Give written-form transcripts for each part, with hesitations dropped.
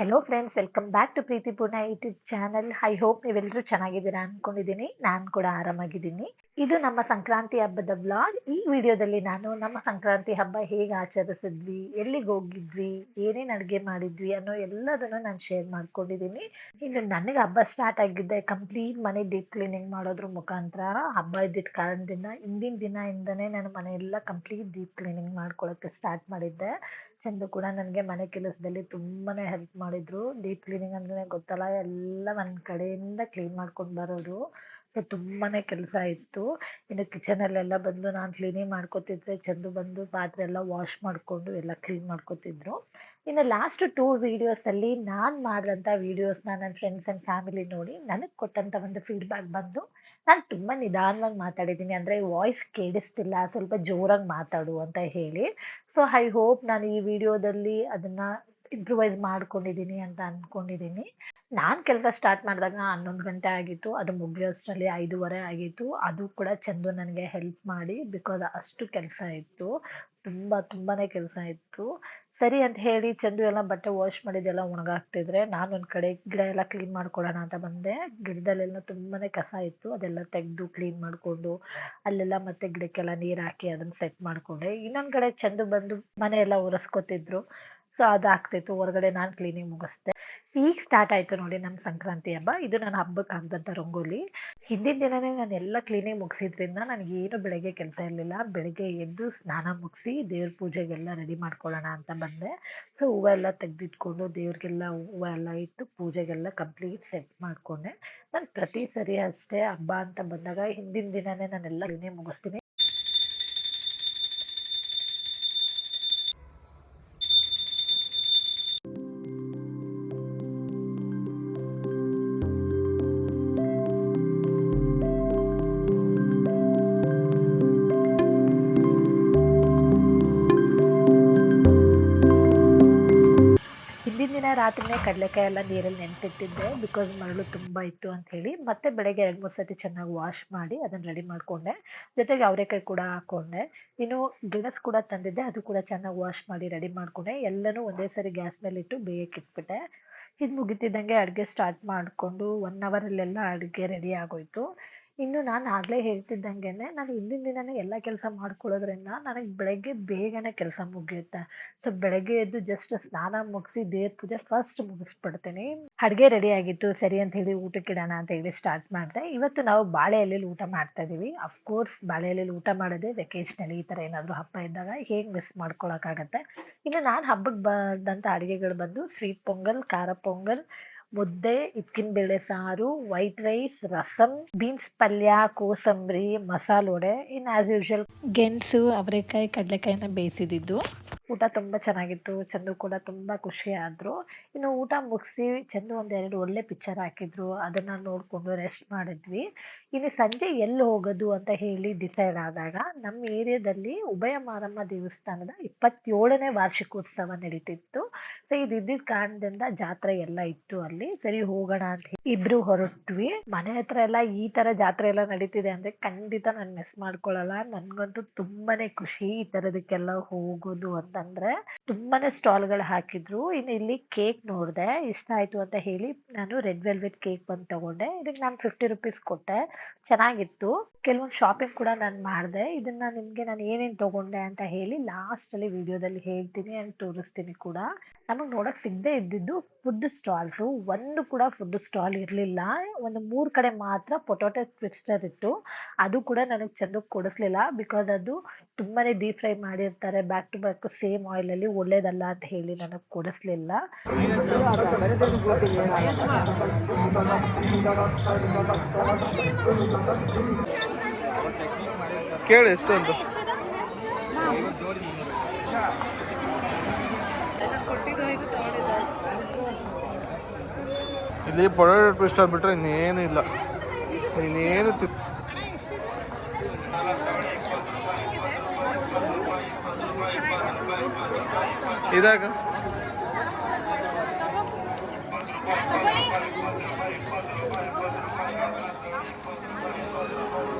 Hello friends, welcome back to Preethi Poorna YouTube channel. I hope ನೀವೆಲ್ಲರೂ ಚೆನ್ನಾಗಿದ್ದೀರಾ ಅನ್ಕೊಂಡಿದ್ದೀನಿ. ನಾನು ಕೂಡ ಆರಾಮಾಗಿದ್ದೀನಿ. ಇದು ನಮ್ಮ ಸಂಕ್ರಾಂತಿ ಹಬ್ಬದ ವ್ಲಾಗ್. ಈ ವಿಡಿಯೋದಲ್ಲಿ ನಾನು ನಮ್ಮ ಸಂಕ್ರಾಂತಿ ಹಬ್ಬ ಹೇಗೆ ಆಚರಿಸಿದ್ವಿ, ಎಲ್ಲಿಗೆ ಹೋಗಿದ್ವಿ, ಏನೇನು ಅಡುಗೆ ಮಾಡಿದ್ವಿ ಅನ್ನೋ ಎಲ್ಲದನ್ನು ನಾನು ಶೇರ್ ಮಾಡ್ಕೊಂಡಿದ್ದೀನಿ. ಇನ್ನು ನನಗೆ ಹಬ್ಬ ಸ್ಟಾರ್ಟ್ ಆಗಿದ್ದೆ ಕಂಪ್ಲೀಟ್ ಮನೆ ಡೀಪ್ ಕ್ಲೀನಿಂಗ್ ಮಾಡೋದ್ರ ಮುಖಾಂತರ. ಹಬ್ಬ ಇದ್ದಿದ್ದ ಕಾರಣದಿಂದ ಹಿಂದಿನ ದಿನದಿಂದನೇ ನಾನು ಮನೆಯೆಲ್ಲ ಕಂಪ್ಲೀಟ್ ಡೀಪ್ ಕ್ಲೀನಿಂಗ್ ಮಾಡ್ಕೊಳ್ಳೋಕ್ಕೆ ಸ್ಟಾರ್ಟ್ ಮಾಡಿದ್ದೆ. ಚಂದು ಕೂಡ ನನಗೆ ಮನೆ ಕೆಲಸದಲ್ಲಿ ತುಂಬಾನೇ ಹೆಲ್ಪ್ ಮಾಡಿದ್ರು. ಡೀಪ್ ಕ್ಲೀನಿಂಗ್ ಅಂದ್ರೆ ಗೊತ್ತಲ್ಲ, ಎಲ್ಲ ನನ್ನ ಕಡೆಯಿಂದ ಕ್ಲೀನ್ ಮಾಡ್ಕೊಂಡು ಬರೋದು. ಸೊ ತುಂಬಾನೇ ಕೆಲಸ ಇತ್ತು. ಇನ್ನು ಕಿಚನಲ್ಲೆಲ್ಲ ಬಂದು ನಾನು ಕ್ಲೀನಿಂಗ್ ಮಾಡ್ಕೊತಿದ್ರೆ ಚಂದು ಬಂದು ಪಾತ್ರೆ ಎಲ್ಲ ವಾಶ್ ಮಾಡಿಕೊಂಡು ಎಲ್ಲ ಕ್ಲೀನ್ ಮಾಡ್ಕೊತಿದ್ರು. ಇನ್ನು ಲಾಸ್ಟ್ 2 ವೀಡಿಯೋಸಲ್ಲಿ ನಾನು ಮಾಡಿದಂಥ ವೀಡಿಯೋಸ್ನ ನನ್ನ ಫ್ರೆಂಡ್ಸ್ ಆ್ಯಂಡ್ ಫ್ಯಾಮಿಲಿ ನೋಡಿ ನನಗೆ ಕೊಟ್ಟಂಥ ಒಂದು ಫೀಡ್ಬ್ಯಾಕ್ ಬಂದು, ನಾನು ತುಂಬ ನಿಧಾನವಾಗಿ ಮಾತಾಡಿದ್ದೀನಿ, ಅಂದರೆ ವಾಯ್ಸ್ ಕೇಳಿಸ್ತಿಲ್ಲ, ಸ್ವಲ್ಪ ಜೋರಾಗಿ ಮಾತಾಡು ಅಂತ ಹೇಳಿ. ಸೊ ಐ ಹೋಪ್ ನಾನು ಈ ವಿಡಿಯೋದಲ್ಲಿ ಅದನ್ನ ಇಂಪ್ರೂವೈಸ್ ಮಾಡ್ಕೊಂಡಿದ್ದೀನಿ ಅಂತ ಅನ್ಕೊಂಡಿದ್ದೀನಿ. ನಾನು ಕೆಲಸ ಸ್ಟಾರ್ಟ್ ಮಾಡಿದಾಗ 11 ಗಂಟೆ ಆಗಿತ್ತು. ಅದು ಮುಗಿಯೋಷ್ಟರಲ್ಲಿ 5:30 ಆಗಿತ್ತು. ಅದು ಕೂಡ ಚಂದು ನನಗೆ ಹೆಲ್ಪ್ ಮಾಡಿ, ಬಿಕಾಸ್ ಅಷ್ಟು ಕೆಲಸ ಇತ್ತು. ತುಂಬಾನೇ ಕೆಲಸ ಇತ್ತು. ಸರಿ ಅಂತ ಹೇಳಿ ಚಂದು ಎಲ್ಲ ಬಟ್ಟೆ ವಾಶ್ ಮಾಡಿದ್ದೆಲ್ಲ ಒಣಗಾಕ್ತಿದ್ರೆ, ನಾನು ಒಂದು ಕಡೆ ಗಿಡ ಎಲ್ಲ ಕ್ಲೀನ್ ಮಾಡ್ಕೊಳ್ಳೋಣ ಅಂತ ಬಂದೆ. ಗಿಡದಲ್ಲೆಲ್ಲ ತುಂಬಾನೇ ಕಸ ಇತ್ತು. ಅದೆಲ್ಲ ತೆಗೆದು ಕ್ಲೀನ್ ಮಾಡಿಕೊಂಡು ಅಲ್ಲೆಲ್ಲ ಮತ್ತೆ ಗಿಡಕ್ಕೆಲ್ಲ ನೀರು ಹಾಕಿ ಅದನ್ನ ಸೆಟ್ ಮಾಡಿಕೊಂಡೆ. ಇನ್ನೊಂದು ಕಡೆ ಚಂದು ಬಂದು ಮನೆ ಎಲ್ಲ ಒರೆಸ್ಕೊತಿದ್ರು. ಸೊ ಅದಾಗ್ತಿತ್ತು. ಹೊರಗಡೆ ನಾನು ಕ್ಲೀನಿಂಗ್ ಮುಗಿಸ್ದೆ. ಈಗ ಸ್ಟಾರ್ಟ್ ಆಯಿತು ನೋಡಿ ನಮ್ಮ ಸಂಕ್ರಾಂತಿ ಹಬ್ಬ. ಇದು ನನ್ನ ಹಬ್ಬಕ್ಕೆ ಹಾಕಿದಂಥ ರಂಗೋಲಿ. ಹಿಂದಿನ ದಿನವೇ ನಾನು ಎಲ್ಲ ಕ್ಲೀನಿಂಗ್ ಮುಗಿಸಿದ್ರಿಂದ ನನಗೇನು ಬೆಳಗ್ಗೆ ಕೆಲಸ ಇರಲಿಲ್ಲ. ಬೆಳಗ್ಗೆ ಎದ್ದು ಸ್ನಾನ ಮುಗಿಸಿ ದೇವ್ರ ಪೂಜೆಗೆಲ್ಲ ರೆಡಿ ಮಾಡ್ಕೊಳ್ಳೋಣ ಅಂತ ಬಂದೆ. ಸೊ ಹೂವು ಎಲ್ಲ ತೆಗೆದಿಟ್ಕೊಂಡು ದೇವ್ರಿಗೆಲ್ಲ ಹೂವು ಎಲ್ಲ ಇಟ್ಟು ಪೂಜೆಗೆಲ್ಲ ಕಂಪ್ಲೀಟ್ ಸೆಟ್ ಮಾಡಿಕೊಂಡೆ. ನಾನು ಪ್ರತಿ ಸರಿ ಅಷ್ಟೇ ಹಬ್ಬ ಅಂತ ಬಂದಾಗ ಹಿಂದಿನ ದಿನವೇ ನಾನೆಲ್ಲ ಕ್ಲೀನಿಂಗ್ ಮುಗಿಸ್ತೀನಿ. ಹಿಂದಿನ ದಿನ ರಾತ್ರಿನೇ ಕಡಲೆಕಾಯಿ ಎಲ್ಲ ನೀರಲ್ಲಿ ನೆನೆಸಿಟ್ಟಿದ್ದೆ, ಬಿಕಾಸ್ ಮರಳು ತುಂಬ ಇತ್ತು ಅಂತ ಹೇಳಿ. ಮತ್ತೆ ಬೆಳಗ್ಗೆ 2-3 ಸತಿ ಚೆನ್ನಾಗಿ ವಾಶ್ ಮಾಡಿ ಅದನ್ನು ರೆಡಿ ಮಾಡಿಕೊಂಡೆ. ಜೊತೆಗೆ ಅವರೆಕಾಯಿ ಕೂಡ ಹಾಕ್ಕೊಂಡೆ. ಇನ್ನು ಗೆಣಸು ಕೂಡ ತಂದಿದ್ದೆ, ಅದು ಕೂಡ ಚೆನ್ನಾಗಿ ವಾಶ್ ಮಾಡಿ ರೆಡಿ ಮಾಡಿಕೊಂಡೆ. ಎಲ್ಲನೂ ಒಂದೇ ಸರಿ ಗ್ಯಾಸ್ ಮೇಲೆ ಇಟ್ಟು ಬೇಯಕ್ಕಿಟ್ಬಿಟ್ಟೆ. ಇದು ಮುಗಿತಿದ್ದಂಗೆ ಅಡುಗೆ ಸ್ಟಾರ್ಟ್ ಮಾಡಿಕೊಂಡು 1 ಅವರಲ್ಲೆಲ್ಲ ಅಡುಗೆ ರೆಡಿ ಆಗೋಯಿತು. ಇನ್ನು ನಾನು ಆಗಲೇ ಹೇಳ್ತಿದ್ದಂಗೆನೆ, ನಾನು ಹಿಂದಿನ ದಿನವೇ ಎಲ್ಲ ಕೆಲಸ ಮಾಡ್ಕೊಳ್ಳೋದ್ರಿಂದ ನನಗೆ ಬೆಳಗ್ಗೆ ಬೇಗನೆ ಕೆಲಸ ಮುಗಿಯುತ್ತೆ. ಸೊ ಬೆಳಗ್ಗೆ ಎದ್ದು ಜಸ್ಟ್ ಸ್ನಾನ ಮುಗಿಸಿ ದೇವ್ರ ಪೂಜೆ ಫಸ್ಟ್ ಮುಗಿಸ್ಬಿಡ್ತೀನಿ. ಅಡುಗೆ ರೆಡಿ ಆಗಿತ್ತು, ಸರಿ ಅಂತ ಹೇಳಿ ಊಟಕ್ಕಿಡೋಣ ಅಂತ ಹೇಳಿ ಸ್ಟಾರ್ಟ್ ಮಾಡಿದೆ. ಇವತ್ತು ನಾವು ಬಾಳೆ ಎಲೆಲಿ ಊಟ ಮಾಡ್ತಾ ಇದ್ದೀವಿ. ಅಫ್ಕೋರ್ಸ್ ಬಾಳೆ ಎಲೆಲಿ ಊಟ ಮಾಡೋದೇ ವೆಕೇಷನಲ್ಲಿ. ಈ ಥರ ಏನಾದರೂ ಹಬ್ಬ ಇದ್ದಾಗ ಹೇಗೆ ಮಿಸ್ ಮಾಡ್ಕೊಳಕ್ಕಾಗತ್ತೆ. ಇನ್ನು ನಾನು ಹಬ್ಬಕ್ಕೆ ಬಂದಂಥ ಅಡುಗೆಗಳು ಬಂದು ಸ್ವೀಟ್ ಪೊಂಗಲ್, ಖಾರ ಪೊಂಗಲ್, ಮುದ್ದೆ, ಹಿಚ್ಕಿನ ಬೇಳೆ ಸಾರು, ವೈಟ್ ರೈಸ್, ರಸಂ, ಬೀನ್ಸ್ ಪಲ್ಯ, ಕೋಸಂಬರಿ, ಮಸಾಲೆ ವಡೆ. ಇನ್ನು ಆ್ಯಸ್ ಯೂಶುವಲ್ ಗೆಣಸು, ಅವರೆಕಾಯಿ, ಕಡಲೆಕಾಯಿನ ಬೇಯಿಸಿದ್ದು. ಊಟ ತುಂಬ ಚೆನ್ನಾಗಿತ್ತು. ಚಂದು ಕೂಡ ತುಂಬ ಖುಷಿ ಆದರು. ಇನ್ನು ಊಟ ಮುಗಿಸಿ ಚಂದು ಒಂದೆರಡು ಒಳ್ಳೆ ಪಿಕ್ಚರ್ ಹಾಕಿದ್ರು. ಅದನ್ನು ನೋಡಿಕೊಂಡು ರೆಸ್ಟ್ ಮಾಡಿದ್ವಿ. ಇನ್ನು ಸಂಜೆ ಎಲ್ಲಿ ಹೋಗೋದು ಅಂತ ಹೇಳಿ ಡಿಸೈಡ್ ಆದಾಗ, ನಮ್ಮ ಏರಿಯಾದಲ್ಲಿ ಉಭಯ ಮಾರಮ್ಮ ದೇವಸ್ಥಾನದ 27ನೇ ವಾರ್ಷಿಕೋತ್ಸವ ನಡೀತಿತ್ತು. ಸೊ ಇದು ಇದ್ದಿದ್ದ ಕಾರಣದಿಂದ ಜಾತ್ರೆ ಎಲ್ಲ ಇತ್ತು ಅಲ್ಲಿ. ಸರಿ ಹೋಗೋಣ ಅಂತ ಹೇಳಿ ಇಬ್ರು ಹೊರಟ್ವಿ. ಮನೆ ಹತ್ರ ಎಲ್ಲ ಈ ತರ ಜಾತ್ರೆ ಎಲ್ಲ ನಡೀತಿದೆ ಅಂದ್ರೆ ಖಂಡಿತ ನಾನು ಮಿಸ್ ಮಾಡ್ಕೊಳ್ಳಲ್ಲ. ನನ್ಗಂತೂ ತುಂಬಾನೇ ಖುಷಿ ಈ ತರದಕ್ಕೆಲ್ಲ ಹೋಗೋದು ಅಂತಂದ್ರೆ. ತುಂಬಾನೇ ಸ್ಟಾಲ್ಗಳು ಹಾಕಿದ್ರು. ಇನ್ನು ಇಲ್ಲಿ ಕೇಕ್ ನೋಡಿದೆ, ಇಷ್ಟ ಆಯ್ತು ಅಂತ ಹೇಳಿ ನಾನು ರೆಡ್ ವೆಲ್ವೆಟ್ ಕೇಕ್ ಬಂದು ತಗೊಂಡೆ. ಇದಕ್ಕೆ ನಾನು 50 ರುಪೀಸ್ ಕೊಟ್ಟೆ. ಚೆನ್ನಾಗಿತ್ತು. ಕೆಲವೊಂದು ಶಾಪಿಂಗ್ ಕೂಡ ನಾನು ಮಾಡಿದೆ. ಇದನ್ನ ನಿಮಗೆ ನಾನು ಏನೇನು ತಗೊಂಡೆ ಅಂತ ಹೇಳಿ ಲಾಸ್ಟಲ್ಲಿ ವಿಡಿಯೋದಲ್ಲಿ ಹೇಳ್ತೀನಿ ಆ್ಯಂಡ್ ತೋರಿಸ್ತೀನಿ ಕೂಡ. ನಮಗೆ ನೋಡೋಕೆ ಸಿಗದೆ ಇದ್ದಿದ್ದು ಫುಡ್ ಸ್ಟಾಲ್ಸು. ಒಂದು ಕೂಡ ಫುಡ್ ಸ್ಟಾಲ್ ಇರಲಿಲ್ಲ. ಒಂದು 3 ಕಡೆ ಮಾತ್ರ ಪೊಟೊಟೊ ಟ್ವಿಸ್ಟರ್ ಇತ್ತು. ಅದು ಕೂಡ ನನಗೆ ಚಂದಕ್ಕೆ ಕೊಡಿಸ್ಲಿಲ್ಲ, ಬಿಕಾಸ್ ಅದು ತುಂಬಾನೇ ಡೀಪ್ ಫ್ರೈ ಮಾಡಿರ್ತಾರೆ ಬ್ಯಾಕ್ ಟು ಬ್ಯಾಕ್ ಸೇಮ್ ಆಯಿಲಲ್ಲಿ, ಒಳ್ಳೇದಲ್ಲ ಅಂತ ಹೇಳಿ ನನಗೆ ಕೊಡಿಸ್ಲಿಲ್ಲ. ಕೇಳಿ ಎಷ್ಟು ಅಂತ ಇಲ್ಲಿ ಪೊಟೊಟೊ ಟ್ವಿಸ್ಟರ್ ಬಿಟ್ರೆ ಇನ್ನೇನು ಇಲ್ಲ. ಇನ್ನೇನು ಇದಾಗ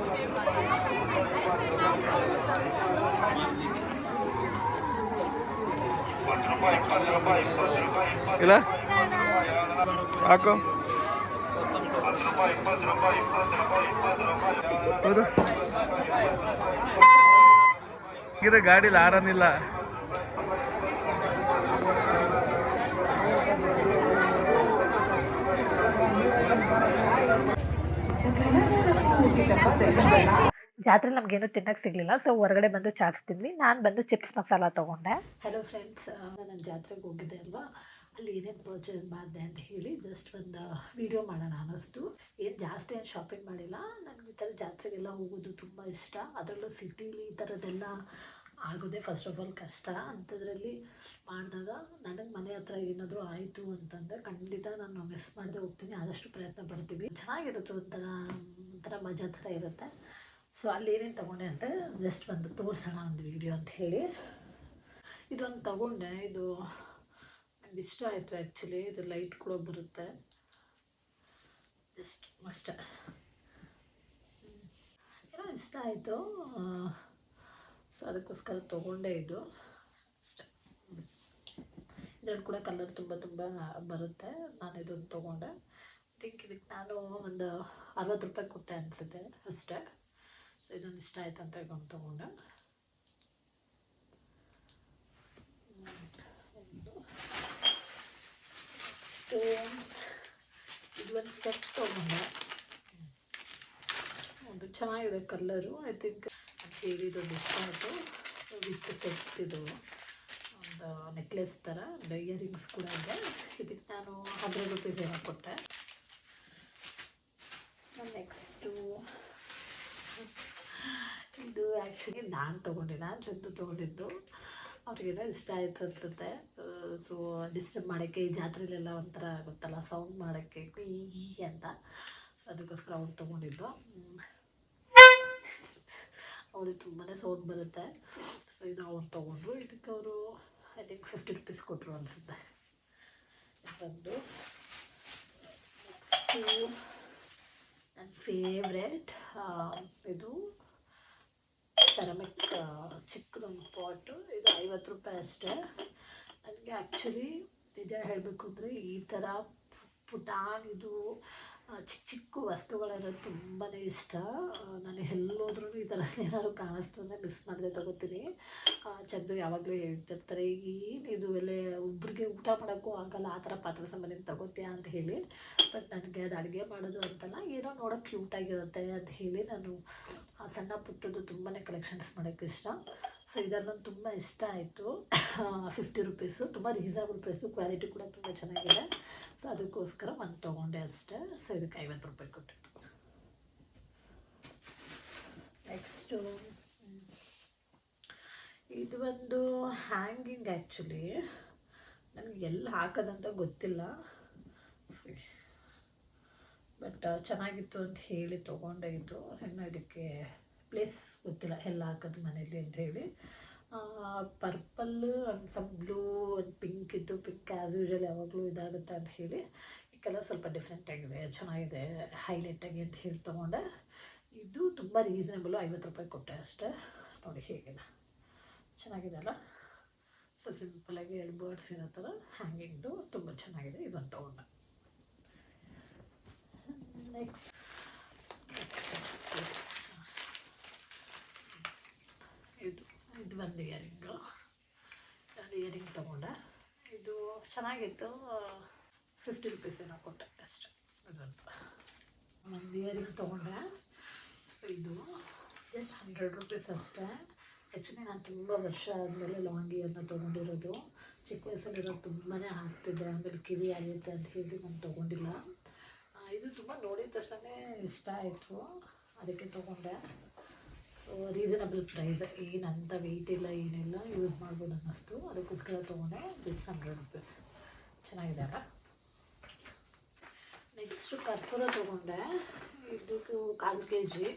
₹20. ಇಲ್ಲ ಹಾಕು ಹೌದು ಗಾಡಿಲಿ ಆರನಿಲ್ಲ. ಜಾತ್ರೆ ನಮ್ಗೇನು ತಿನ್ನಕ್ಕೆ ಸಿಗಲಿಲ್ಲ. ಸೊ ಹೊರಗಡೆ ಬಂದು ಚಾಟ್ಸ್ ತಿಂದ್ವಿ. ನಾನು ಬಂದು ಚಿಪ್ಸ್ ಮಸಾಲ ತೊಗೊಂಡೆ. ಹಲೋ ಫ್ರೆಂಡ್ಸ್, ನಾನು ಜಾತ್ರೆಗೆ ಹೋಗಿದ್ದೆ ಅಲ್ವಾ, ಅಲ್ಲಿ ಏನೇನು ಪರ್ಚೇಸ್ ಮಾಡಿದೆ ಅಂತ ಹೇಳಿ ಜಸ್ಟ್ ಒಂದು ವೀಡಿಯೋ ಮಾಡೋಣ ಅನ್ನಿಸ್ತು. ಏನು ಜಾಸ್ತಿ ಏನು ಶಾಪಿಂಗ್ ಮಾಡಿಲ್ಲ. ನನಗೆ ಈ ಥರ ಜಾತ್ರೆಗೆಲ್ಲ ಹೋಗೋದು ತುಂಬ ಇಷ್ಟ. ಅದರಲ್ಲೂ ಸಿಟೀಲಿ ಈ ಥರದ್ದೆಲ್ಲ ಆಗೋದೇ ಫಸ್ಟ್ ಆಫ್ ಆಲ್ ಕಷ್ಟ. ಅಂಥದ್ರಲ್ಲಿ ಮಾಡಿದಾಗ ನನಗೆ ಮನೆ ಹತ್ರ ಏನಾದರೂ ಆಯಿತು ಅಂತಂದರೆ ಖಂಡಿತ ನಾನು ಮಿಸ್ ಮಾಡದೆ ಹೋಗ್ತೀನಿ. ಆದಷ್ಟು ಪ್ರಯತ್ನ ಪಡ್ತೀವಿ. ಚೆನ್ನಾಗಿರುತ್ತೆ, ಒಂಥರ ಮಜಾ ಥರ ಇರುತ್ತೆ. ಸೊ ಅಲ್ಲಿ ಏನೇನು ತೊಗೊಂಡೆ ಅಂತ ಜಸ್ಟ್ ಒಂದು ತೋರಿಸೋಣ ಒಂದು ವೀಡಿಯೋ ಅಂತ ಹೇಳಿ ಇದೊಂದು ತೊಗೊಂಡೆ. ಇದು ನನಗೆ ಇಷ್ಟ ಆಯಿತು ಆ್ಯಕ್ಚುಲಿ. ಇದು ಲೈಟ್ ಕೂಡ ಬರುತ್ತೆ, ಜಸ್ಟ್ ಅಷ್ಟೇ. ಏನೋ ಇಷ್ಟ ಆಯಿತು, ಸೊ ಅದಕ್ಕೋಸ್ಕರ ತೊಗೊಂಡೆ ಇದು ಅಷ್ಟೇ. ಇದರಲ್ಲಿ ಕೂಡ ಕಲರ್ ತುಂಬ ಬರುತ್ತೆ. ನಾನು ಇದನ್ನು ತೊಗೊಂಡೆ. ಥಿಂಕ್ ಇದಕ್ಕೆ ನಾನು ಒಂದು 60 ರೂಪಾಯಿ ಕೊಟ್ಟೆ ಅನಿಸುತ್ತೆ ಅಷ್ಟೇ. ಸೊ ಇದೊಂದು ಇಷ್ಟ ಆಯಿತು ಅಂತ ಹೇಳ್ಕೊಂಡು ತೊಗೊಂಡೆ. ನೆಕ್ಸ್ಟು ಇದೊಂದು ಸೆಟ್ ತೊಗೊಂಡೆ. ಅದು ಚೆನ್ನಾಗಿದೆ ಕಲ್ಲರು. ಐ ಥಿಂಕ್ ಅಂತ ಹೇಳಿ ಇದೊಂದು ಇಷ್ಟ ಆಯಿತು. ಸೊ ವಿತ್ ಸೆಟ್ ಇದು ಒಂದು ನೆಕ್ಲೆಸ್ ಥರ ಇಯರಿಂಗ್ಸ್ ಕೂಡ ಇದೆ. ಇದಕ್ಕೆ ನಾನು 100 ರೂಪೀಸ್ ಏನೋ ಕೊಟ್ಟೆ. ನೆಕ್ಸ್ಟು ಇದು ಆ್ಯಕ್ಚುಲಿ ನಾನು ತೊಗೊಂಡಿಲ್ಲ, ಜೊತೆ ತೊಗೊಂಡಿದ್ದು. ಅವ್ರಿಗೇನೋ ಇಷ್ಟ ಆಯಿತು ಅನಿಸುತ್ತೆ. ಸೊ ಡಿಸ್ಟರ್ಬ್ ಮಾಡೋಕ್ಕೆ ಈ ಜಾತ್ರೆಲೆಲ್ಲ ಒಂಥರ ಗೊತ್ತಲ್ಲ, ಸೌಂಡ್ ಮಾಡೋಕ್ಕೆ ಈ ಅಂತ. ಸೊ ಅದಕ್ಕೋಸ್ಕರ ಅವ್ರು ತೊಗೊಂಡಿದ್ದು. ಅವ್ರಿಗೆ ತುಂಬಾ ಸೌಂಡ್ ಬರುತ್ತೆ. ಸೊ ಇದು ಅವ್ರು ತೊಗೊಂಡ್ರು. ಇದಕ್ಕೆ ಅವರು ಐ ಥಿಂಕ್ 50 ರೂಪೀಸ್ ಕೊಟ್ಟರು ಅನಿಸುತ್ತೆ. ಇದೊಂದು. ನೆಕ್ಸ್ಟು ನನ್ನ ಫೇವ್ರೆಟ್ ಇದು ಸೆರಾಮಿಕ್ ಚಿಕ್ಕದೊಂದು ಪಾಟು. ಇದು 50 ರೂಪಾಯಿ ಅಷ್ಟೇ. ನನಗೆ ಆ್ಯಕ್ಚುಲಿ ನಿಜ ಹೇಳಬೇಕು ಅಂದರೆ ಈ ಥರ ಪುಟಾಣಿದು ಚಿಕ್ಕ ವಸ್ತುಗಳಿರೋದು ತುಂಬಾ ಇಷ್ಟ. ನಾನು ಎಲ್ಲೋದ್ರೂ ಈ ಥರ ಏನಾದ್ರು ಕಾಣಿಸ್ತು ಅಂದರೆ ಮಿಸ್ ಮಾಡದೆ ತೊಗೋತೀನಿ. ಚಂದು ಯಾವಾಗಲೂ ಹೇಳ್ತಿರ್ತಾರೆ, ಏನಿದು ಎಲ್ಲ ಒಬ್ರಿಗೆ ಊಟ ಮಾಡೋಕ್ಕೂ ಆಗಲ್ಲ ಆ ಥರ ಪಾತ್ರೆ ಸಾಮಾನಿನ ತೊಗೋತೀಯ ಅಂತ ಹೇಳಿ. ಬಟ್ ನನಗೆ ಅದು ಅಡುಗೆ ಮಾಡೋದು ಅಂತಲ್ಲ, ಏನೋ ನೋಡೋಕೆ ಕ್ಯೂಟಾಗಿರುತ್ತೆ ಅಂತ ಹೇಳಿ ನಾನು ಸಣ್ಣ ಪುಟ್ಟದ್ದು ತುಂಬಾ ಕಲೆಕ್ಷನ್ಸ್ ಮಾಡೋಕ್ಕೆ ಇಷ್ಟ. ಸೊ ಇದನ್ನೊಂದು ತುಂಬ ಇಷ್ಟ ಆಯಿತು. 50 ರೂಪೀಸು, ತುಂಬ ರೀಸನಬಲ್ ಪ್ರೈಸು, ಕ್ವಾಲಿಟಿ ಕೂಡ ತುಂಬ ಚೆನ್ನಾಗಿದೆ. ಸೊ ಅದಕ್ಕೋಸ್ಕರ ಒಂದು ತೊಗೊಂಡೆ ಅಷ್ಟೇ. ಸೊ ಇದಕ್ಕೆ 50 ರೂಪಾಯಿ ಕೊಟ್ಟಿತ್ತು. ನೆಕ್ಸ್ಟು ಇದು ಒಂದು ಹ್ಯಾಂಗಿಂಗ್. ಆ್ಯಕ್ಚುಲಿ ನನಗೆ ಎಲ್ಲಿ ಹಾಕೋದಂತ ಗೊತ್ತಿಲ್ಲ, ಬಟ್ ಚೆನ್ನಾಗಿತ್ತು ಅಂತ ಹೇಳಿ ತೊಗೊಂಡೆ. ಇದು ಇನ್ನು ಇದಕ್ಕೆ ಪ್ಲೇಸ್ ಗೊತ್ತಿಲ್ಲ ಎಲ್ಲ ಹಾಕೋದು ಮನೇಲಿ ಅಂತ ಹೇಳಿ. ಪರ್ಪಲ್ಲು ಒಂದು ಸ್ವಲ್ಪ ಬ್ಲೂ, ಒಂದು ಪಿಂಕ್ ಇತ್ತು. ಪಿಂಕ್ ಆ್ಯಸ್ ಯೂಶಲ್ ಯಾವಾಗಲೂ ಇದಾಗುತ್ತೆ ಅಂತ ಹೇಳಿ. ಈ ಕಲರ್ ಸ್ವಲ್ಪ ಡಿಫ್ರೆಂಟಾಗಿದೆ, ಚೆನ್ನಾಗಿದೆ, ಹೈಲೈಟಾಗಿ ಅಂತ ಹೇಳಿ ತೊಗೊಂಡೆ. ಇದು ತುಂಬ ರೀಸನೇಬಲು, 50 ರೂಪಾಯಿ ಕೊಟ್ಟೆ ಅಷ್ಟೇ. ನೋಡಿ ಹೇಗಿದೆ, ಚೆನ್ನಾಗಿದೆ ಅಲ್ಲ. ಸೊ ಸಿಂಪಲಾಗಿ 2 ಬರ್ಡ್ಸ್ ಇರೋ ಥರ ಹ್ಯಾಂಗಿಂಗ್ದು ತುಂಬ ಚೆನ್ನಾಗಿದೆ. ಇದೊಂದು ತೊಗೊಂಡೆ. ನೆಕ್ಸ್ಟ್ ಇದು ಒಂದು ಇಯರಿಂಗು. ಒಂದು ಇಯರಿಂಗ್ ತೊಗೊಂಡೆ. ಇದು ಚೆನ್ನಾಗಿತ್ತು, 50 ರೂಪೀಸ್ ಏನೋ ಕೊಟ್ಟೆ ಅಷ್ಟೇ. ಇದಂತ ಒಂದು ಇಯರಿಂಗ್ ತೊಗೊಂಡೆ. ಇದು ಜಸ್ಟ್ 100 ರೂಪೀಸ್ ಅಷ್ಟೇ. ಆ್ಯಕ್ಚುಲಿ ನಾನು ತುಂಬ ವರ್ಷ ಆದಮೇಲೆ ಲಾಂಗ್ ಇಯರ್ನ ತೊಗೊಂಡಿರೋದು. ಚಿಕ್ಕ ವಯಸ್ಸಲ್ಲಿರೋದು ತುಂಬಾ ಆಗ್ತಿದೆ, ಆಮೇಲೆ ಕಿವಿ ಆಗುತ್ತೆ ಅಂತ ಹೇಳಿ ನಾನು ತೊಗೊಂಡಿಲ್ಲ. ಇದು ತುಂಬ ನೋಡಿದ ತಕ್ಷಣ ಇಷ್ಟ ಆಯಿತು, ಅದಕ್ಕೆ ತೊಗೊಂಡೆ. ಸೊ ರೀಸನಬಲ್ ಪ್ರೈಸ್, ಏನಂತ ವೆಯ್ಟ್ ಇಲ್ಲ ಏನಿಲ್ಲ, ಯೂಸ್ ಮಾಡ್ಬೋದು ಅನ್ನಿಸ್ತು. ಅದಕ್ಕೋಸ್ಕರ ತೊಗೊಂಡೆ. Just 100 rupees. ಚೆನ್ನಾಗಿದೆ ಅಲ್ಲ. ನೆಕ್ಸ್ಟು ಕರ್ಪೂರ ತೊಗೊಂಡೆ. ಇದಕ್ಕೆ 1/4 kg.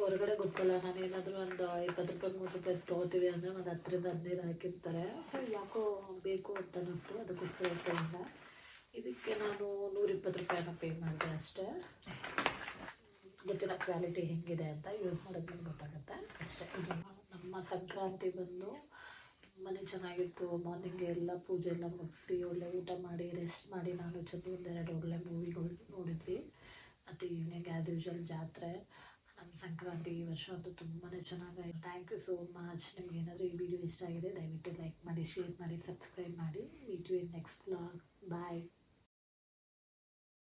ಹೊರಗಡೆ ಗೊತ್ತಲ್ಲ, ನಾನೇನಾದರೂ ಒಂದು 20 ರೂಪಾಯಿ 30 ರೂಪಾಯಿ ತೊಗೋತೀವಿ ಅಂದರೆ ಒಂದು 10ರಿಂದ 15 ಹಾಕಿರ್ತಾರೆ. ಸೊ ಯಾಕೋ ಬೇಕು ಅಂತ ಅನ್ನಿಸ್ತು, ಅದಕ್ಕೋಸ್ಕರ ತೊಗೊಂಡೆ. ಇದಕ್ಕೆ ನಾನು 120 ರೂಪಾಯಿನ ಪೇ ಮಾಡಿದೆ ಅಷ್ಟೇ. ಗೊತ್ತಿಲ್ಲ ಕ್ವಾಲಿಟಿ ಹೆಂಗಿದೆ ಅಂತ, ಯೂಸ್ ಮಾಡೋದ್ಮೇಲೆ ಗೊತ್ತಾಗುತ್ತೆ ಅಷ್ಟೇ. ಇದು ನಮ್ಮ ಸಂಕ್ರಾಂತಿ ಬಂದು ತುಂಬಾ ಚೆನ್ನಾಗಿತ್ತು. ಮಾರ್ನಿಂಗ್ ಎಲ್ಲ ಪೂಜೆ ಎಲ್ಲ ಮುಗಿಸಿ ಒಳ್ಳೆ ಊಟ ಮಾಡಿ ರೆಸ್ಟ್ ಮಾಡಿ ನಾನು ಚಂದು ಒಂದೆರಡು ಒಳ್ಳೆ ಮೂವಿಗಳು ನೋಡಿದ್ವಿ. ಮತ್ತು ಈವ್ನಿಂಗ್ ಆ್ಯಸ್ ಯೂಶ್ವಲ್ ಜಾತ್ರೆ. ನಮ್ಮ ಸಂಕ್ರಾಂತಿ ಈ ವರ್ಷ ಅಂತೂ ತುಂಬಾ ಚೆನ್ನಾಗಾಯಿತು. Thank you so much. ನಿಮ್ಗೆ ಏನಾದರೂ ಈ ವಿಡಿಯೋ ಇಷ್ಟ ಆಗಿದೆ ದಯವಿಟ್ಟು ಲೈಕ್ ಮಾಡಿ, ಶೇರ್ ಮಾಡಿ, ಸಬ್ಸ್ಕ್ರೈಬ್ ಮಾಡಿ. Meet you in next vlog. Bye.